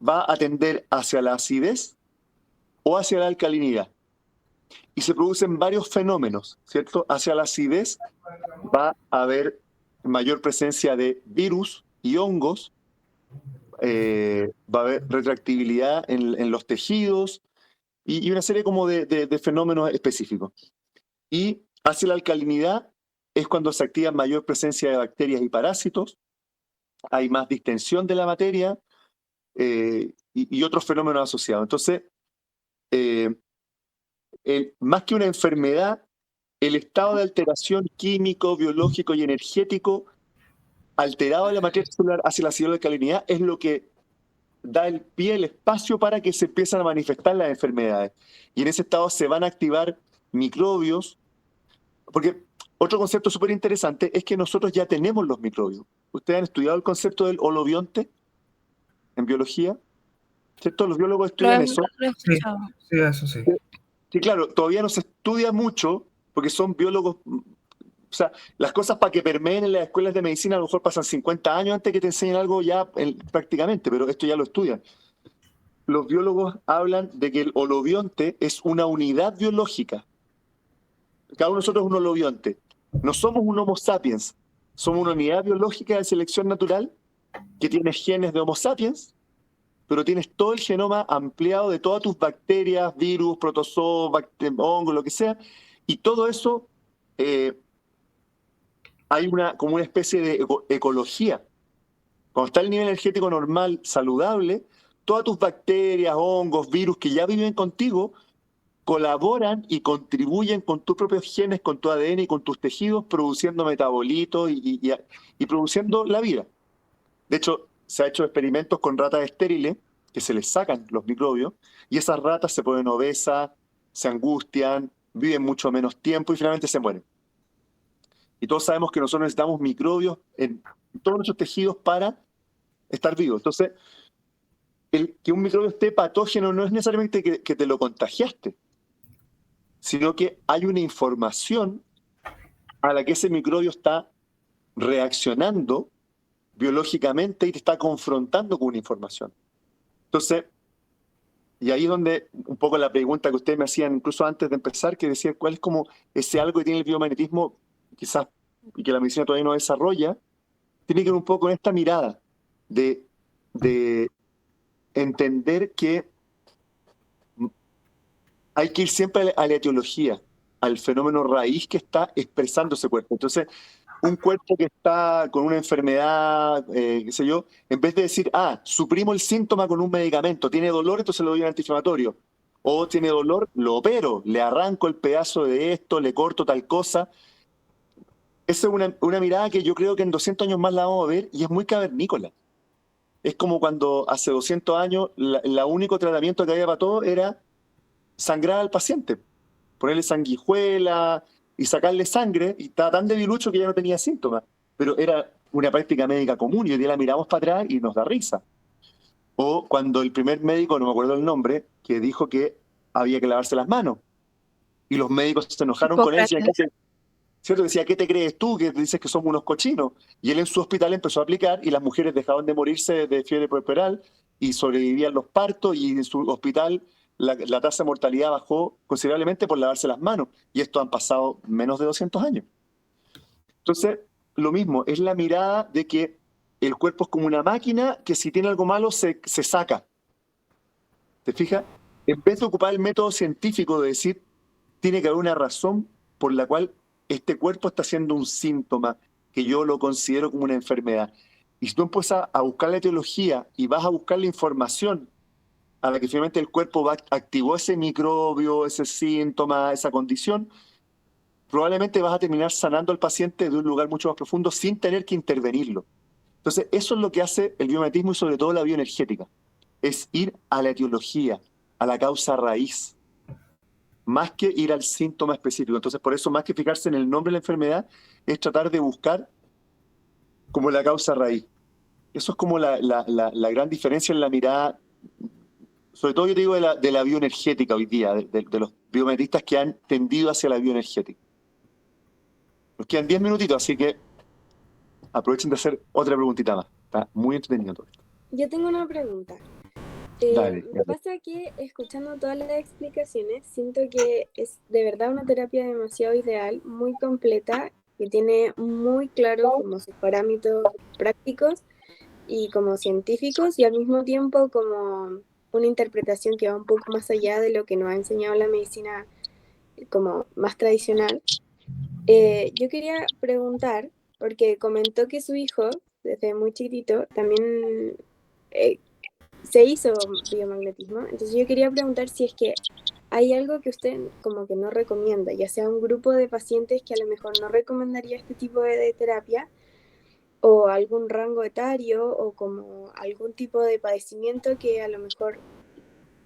va a tender hacia la acidez o hacia la alcalinidad. Y se producen varios fenómenos, ¿cierto? Hacia la acidez va a haber mayor presencia de virus y hongos, va a haber retractibilidad en los tejidos y una serie como de fenómenos específicos. Y hacia la alcalinidad es cuando se activa mayor presencia de bacterias y parásitos, hay más distensión de la materia y otros fenómenos asociados. Entonces, más que una enfermedad, el estado de alteración químico, biológico y energético alterado de la materia celular hacia la acidez de alcalinidad es lo que da el pie, el espacio para que se empiezan a manifestar las enfermedades. Y en ese estado se van a activar microbios, porque otro concepto súper interesante es que nosotros ya tenemos los microbios. ¿Ustedes han estudiado el concepto del holobionte en biología? ¿Cierto? Los biólogos estudian eso. Lo he escuchado. Sí, eso sí. Sí, claro, todavía no se estudia mucho porque son biólogos. O sea, las cosas para que permeen en las escuelas de medicina a lo mejor pasan 50 años antes que te enseñen algo ya prácticamente, pero esto ya lo estudian. Los biólogos hablan de que el holobionte es una unidad biológica. Cada uno de nosotros es un holobionte. No somos un Homo sapiens, somos una unidad biológica de selección natural que tiene genes de Homo sapiens, pero tienes todo el genoma ampliado de todas tus bacterias, virus, protozoos, hongos, lo que sea, y todo eso hay como una especie de ecología. Cuando está el nivel energético normal, saludable, todas tus bacterias, hongos, virus que ya viven contigo, colaboran y contribuyen con tus propios genes, con tu ADN y con tus tejidos, produciendo metabolitos y produciendo la vida. De hecho, se han hecho experimentos con ratas estériles que se les sacan los microbios y esas ratas se ponen obesas, se angustian, viven mucho menos tiempo y finalmente se mueren. Y todos sabemos que nosotros necesitamos microbios en todos nuestros tejidos para estar vivos. Entonces, que un microbio esté patógeno no es necesariamente que te lo contagiaste, sino que hay una información a la que ese microbio está reaccionando biológicamente y te está confrontando con una información. Entonces, y ahí es donde un poco la pregunta que ustedes me hacían incluso antes de empezar, que decía cuál es como ese algo que tiene el biomagnetismo, quizás, y que la medicina todavía no desarrolla, tiene que ver un poco con esta mirada de entender que hay que ir siempre a la etiología, al fenómeno raíz que está expresando ese cuerpo. Entonces, un cuerpo que está con una enfermedad, qué sé yo, en vez de decir, suprimo el síntoma con un medicamento, tiene dolor, entonces le doy un antiinflamatorio. O tiene dolor, lo opero, le arranco el pedazo de esto, le corto tal cosa. Esa es una mirada que yo creo que en 200 años más la vamos a ver y es muy cavernícola. Es como cuando hace 200 años el único tratamiento que había para todo era sangrar al paciente, ponerle sanguijuela y sacarle sangre, y estaba tan debilucho que ya no tenía síntomas, pero era una práctica médica común y hoy día la miramos para atrás y nos da risa. O cuando el primer médico, no me acuerdo el nombre, que dijo que había que lavarse las manos, y los médicos se enojaron con él, decían, Hipócrates. ¿cierto? Decía, ¿qué te crees tú que dices que somos unos cochinos? Y él en su hospital empezó a aplicar y las mujeres dejaban de morirse de fiebre puerperal y sobrevivían los partos, y en su hospital la tasa de mortalidad bajó considerablemente por lavarse las manos. Y esto han pasado menos de 200 años. Entonces, lo mismo, es la mirada de que el cuerpo es como una máquina que si tiene algo malo se saca. ¿Te fijas? En vez de ocupar el método científico de decir, tiene que haber una razón por la cual este cuerpo está haciendo un síntoma que yo lo considero como una enfermedad. Y si tú empiezas a buscar la etiología y vas a buscar la información a la que finalmente el cuerpo activó ese microbio, ese síntoma, esa condición, probablemente vas a terminar sanando al paciente de un lugar mucho más profundo sin tener que intervenirlo. Entonces, eso es lo que hace el biomagnetismo y sobre todo la bioenergética. Es ir a la etiología, a la causa raíz, más que ir al síntoma específico. Entonces, por eso, más que fijarse en el nombre de la enfermedad, es tratar de buscar como la causa raíz. Eso es como la gran diferencia en la mirada, sobre todo yo te digo de la bioenergética hoy día, de los biomagnetistas que han tendido hacia la bioenergética. Nos quedan 10 minutitos, así que aprovechen de hacer otra preguntita más. Está muy entretenido todo esto. Yo tengo una pregunta. Dale. Me pasa que escuchando todas las explicaciones, siento que es de verdad una terapia demasiado ideal, muy completa, que tiene muy claro como sus parámetros prácticos y como científicos, y al mismo tiempo como una interpretación que va un poco más allá de lo que nos ha enseñado la medicina como más tradicional. Yo quería preguntar, porque comentó que su hijo, desde muy chiquitito, también se hizo biomagnetismo. Entonces yo quería preguntar si es que hay algo que usted como que no recomienda, ya sea un grupo de pacientes que a lo mejor no recomendaría este tipo de terapia, o algún rango etario, o como algún tipo de padecimiento que a lo mejor,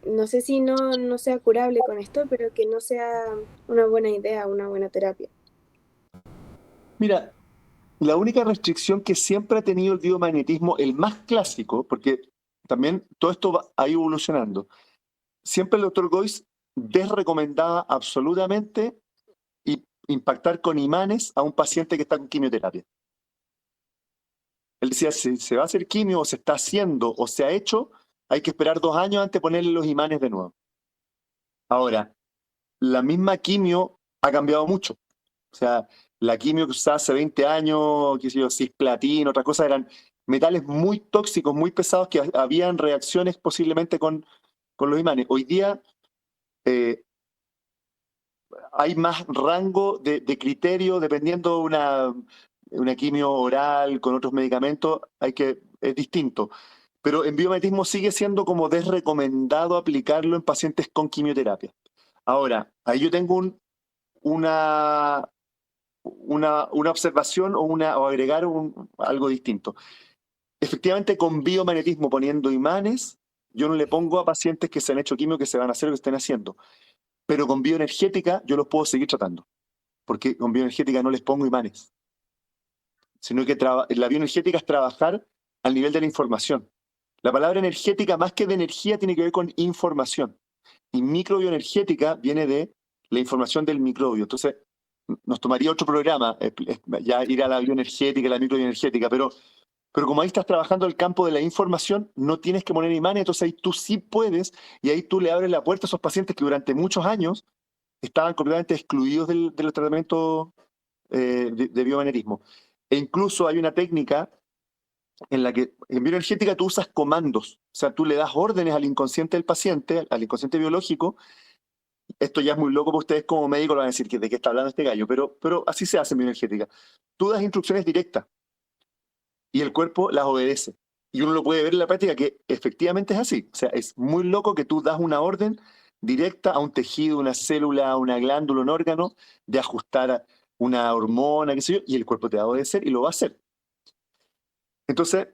no sé si no sea curable con esto, pero que no sea una buena idea, una buena terapia. Mira, la única restricción que siempre ha tenido el biomagnetismo, el más clásico, porque también todo esto ha ido evolucionando, siempre el doctor Goiz desrecomendaba absolutamente impactar con imanes a un paciente que está con quimioterapia. Él decía, si se va a hacer quimio o se está haciendo o se ha hecho, hay que esperar 2 años antes de ponerle los imanes de nuevo. Ahora, la misma quimio ha cambiado mucho. O sea, la quimio que usaba hace 20 años, qué sé yo, cisplatina, otras cosas, eran metales muy tóxicos, muy pesados, que habían reacciones posiblemente con los imanes. Hoy día hay más rango de criterio dependiendo de una quimio oral con otros medicamentos, es distinto. Pero en biomagnetismo sigue siendo como desrecomendado aplicarlo en pacientes con quimioterapia. Ahora, ahí yo tengo una observación o agregar algo distinto. Efectivamente, con biomagnetismo poniendo imanes, yo no le pongo a pacientes que se han hecho quimio que se van a hacer o que estén haciendo. pero con bioenergética yo los puedo seguir tratando, porque con bioenergética no les pongo imanes, sino que la bioenergética es trabajar al nivel de la información. La palabra energética, más que de energía, tiene que ver con información. Y microbioenergética viene de la información del microbio. Entonces, nos tomaría otro programa ya ir a la bioenergética, la microbioenergética, pero como ahí estás trabajando el campo de la información, no tienes que poner imanes, entonces ahí tú sí puedes, y ahí tú le abres la puerta a esos pacientes que durante muchos años estaban completamente excluidos del tratamiento de biomagnetismo. E incluso hay una técnica en la que en bioenergética tú usas comandos, o sea, tú le das órdenes al inconsciente del paciente, al inconsciente biológico. Esto ya es muy loco para ustedes como médicos, van a decir que de qué está hablando este gallo, pero así se hace en bioenergética. Tú das instrucciones directas y el cuerpo las obedece. Y uno lo puede ver en la práctica que efectivamente es así. O sea, es muy loco que tú das una orden directa a un tejido, una célula, una glándula, un órgano, de ajustar una hormona, qué sé yo, y el cuerpo te va a obedecer y lo va a hacer. Entonces,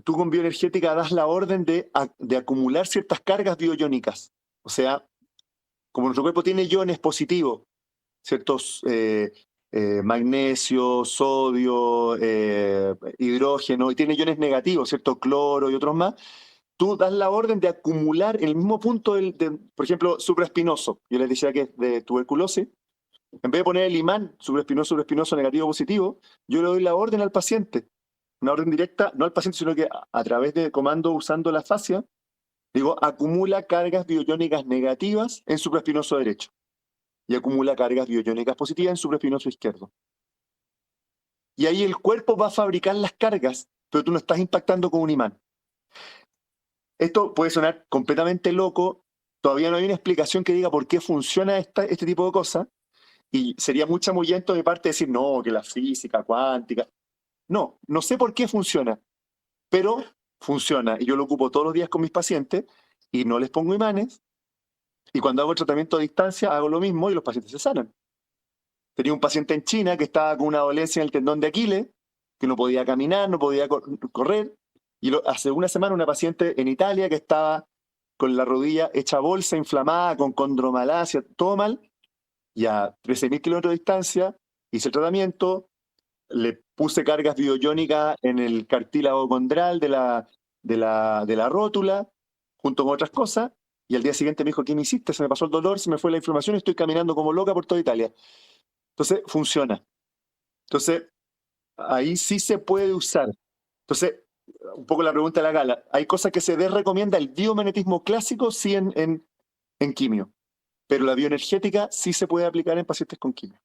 tú con bioenergética das la orden de acumular ciertas cargas bioiónicas. O sea, como nuestro cuerpo tiene iones positivos, ciertos magnesio, sodio, hidrógeno, y tiene iones negativos, cierto cloro y otros más, tú das la orden de acumular en el mismo punto, por ejemplo, supraespinoso. Yo les decía que es de tuberculosis. En vez de poner el imán supraespinoso, negativo, positivo, yo le doy la orden al paciente. Una orden directa, no al paciente, sino que a través de comando usando la fascia, digo, acumula cargas bioiónicas negativas en supraespinoso derecho y acumula cargas bioiónicas positivas en supraespinoso izquierdo. Y ahí el cuerpo va a fabricar las cargas, pero tú no estás impactando con un imán. Esto puede sonar completamente loco, todavía no hay una explicación que diga por qué funciona este tipo de cosas, y sería muy chamullento de mi parte decir, no, que la física cuántica. No sé por qué funciona, pero funciona, y yo lo ocupo todos los días con mis pacientes, y no les pongo imanes, y cuando hago el tratamiento a distancia hago lo mismo y los pacientes se sanan. Tenía un paciente en China que estaba con una dolencia en el tendón de Aquiles, que no podía caminar, no podía correr. Y hace una semana una paciente en Italia que estaba con la rodilla hecha bolsa, inflamada, con condromalacia, todo mal. Y a 13.000 kilómetros de distancia hice el tratamiento, le puse cargas bioiónicas en el cartílago condral de la rótula, junto con otras cosas. Y al día siguiente me dijo, ¿qué me hiciste? Se me pasó el dolor, se me fue la inflamación y estoy caminando como loca por toda Italia. Entonces, funciona. Entonces, ahí sí se puede usar. Entonces, un poco la pregunta de la Gala. Hay cosas que se desrecomienda el biomagnetismo clásico, sí en quimio, pero la bioenergética sí se puede aplicar en pacientes con quimio.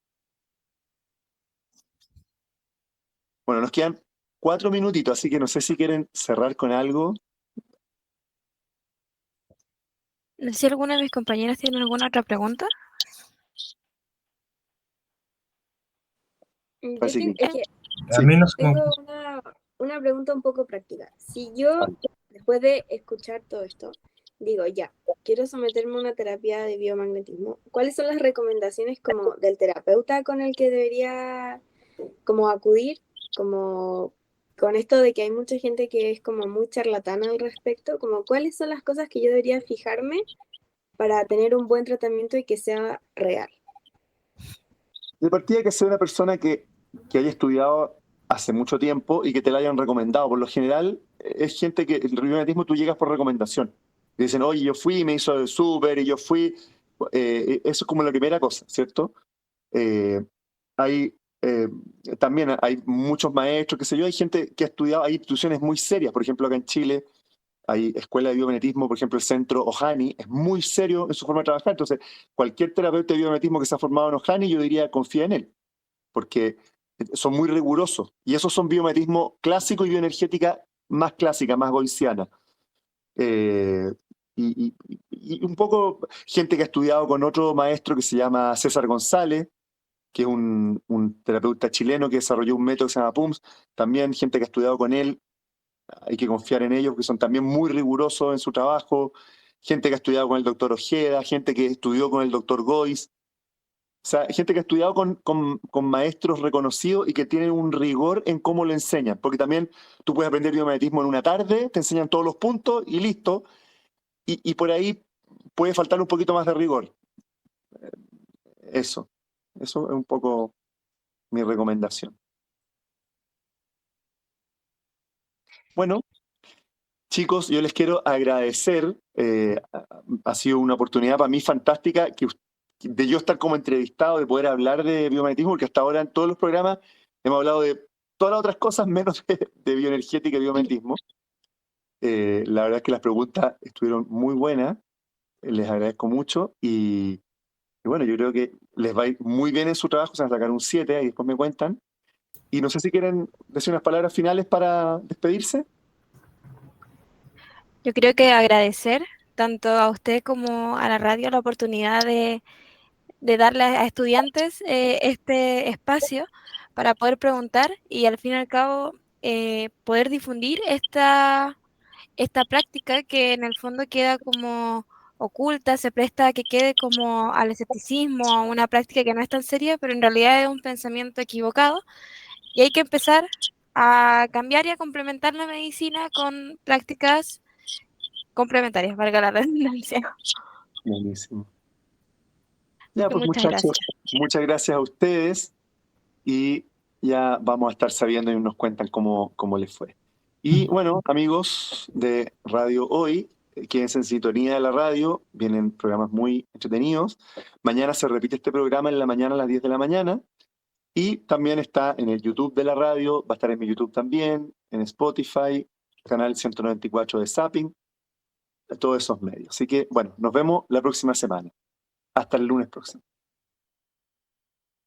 Bueno, nos quedan 4 minutitos, así que no sé si quieren cerrar con algo. No sé si alguna de mis compañeras tiene alguna otra pregunta. Yo Así tengo, que, es que A mí no se me tengo ocurre. una pregunta un poco práctica. Si yo, después de escuchar todo esto, digo, ya, quiero someterme a una terapia de biomagnetismo, ¿cuáles son las recomendaciones como del terapeuta con el que debería como acudir? Como con esto de que hay mucha gente que es como muy charlatana al respecto, como cuáles son las cosas que yo debería fijarme para tener un buen tratamiento y que sea real. de partida que sea una persona que haya estudiado hace mucho tiempo y que te la hayan recomendado. Por lo general, es gente que el biomagnetismo tú llegas por recomendación. Y dicen, oye, yo fui y me hizo el súper y yo fui. Eso es como la primera cosa, ¿cierto? Hay, también hay muchos maestros, qué sé yo, hay gente que ha estudiado, hay instituciones muy serias, por ejemplo, acá en Chile hay escuela de biomagnetismo, por ejemplo, el centro Ojani, es muy serio en su forma de trabajar. Entonces, cualquier terapeuta de biomagnetismo que se ha formado en Ojani, yo diría, confía en él, porque son muy rigurosos. Y esos son biomagnetismo clásico y bioenergética más clásica, más goiciana. Eh, y un poco gente que ha estudiado con otro maestro que se llama César González, que es un terapeuta chileno que desarrolló un método que se llama PUMS. También gente que ha estudiado con él, hay que confiar en ellos, porque son también muy rigurosos en su trabajo. Gente que ha estudiado con el doctor Ojeda, gente que estudió con el doctor Gois. O sea, gente que ha estudiado con maestros reconocidos y que tienen un rigor en cómo lo enseñan. Porque también tú puedes aprender biomagnetismo en una tarde, te enseñan todos los puntos y listo. Y por ahí puede faltar un poquito más de rigor. Eso es un poco mi recomendación. Bueno, chicos, yo les quiero agradecer. Ha sido una oportunidad para mí fantástica de yo estar como entrevistado, de poder hablar de biomagnetismo, porque hasta ahora en todos los programas hemos hablado de todas las otras cosas menos de bioenergética y biomagnetismo. La verdad es que las preguntas estuvieron muy buenas. Les agradezco mucho y bueno, yo creo que les va a ir muy bien en su trabajo. Se van a sacar un 7 y después me cuentan. Y no sé si quieren decir unas palabras finales para despedirse. Yo creo que agradecer tanto a usted como a la radio la oportunidad de darle a estudiantes este espacio para poder preguntar y al fin y al cabo poder difundir esta práctica que en el fondo queda como oculta, se presta a que quede como al escepticismo, a una práctica que no es tan seria, pero en realidad es un pensamiento equivocado y hay que empezar a cambiar y a complementar la medicina con prácticas complementarias, valga la redundancia. Buenísimo. Ya, pues Muchas muchachos, gracias. muchas gracias a ustedes y ya vamos a estar sabiendo y nos cuentan cómo les fue. Y bueno, amigos de Radio Hoy, quédense en sintonía de la radio, vienen programas muy entretenidos. Mañana se repite este programa en la mañana a las 10 de la mañana y también está en el YouTube de la radio, va a estar en mi YouTube también, en Spotify, canal 194 de Zapping, todos esos medios. Así que bueno, nos vemos la próxima semana. Hasta el lunes próximo.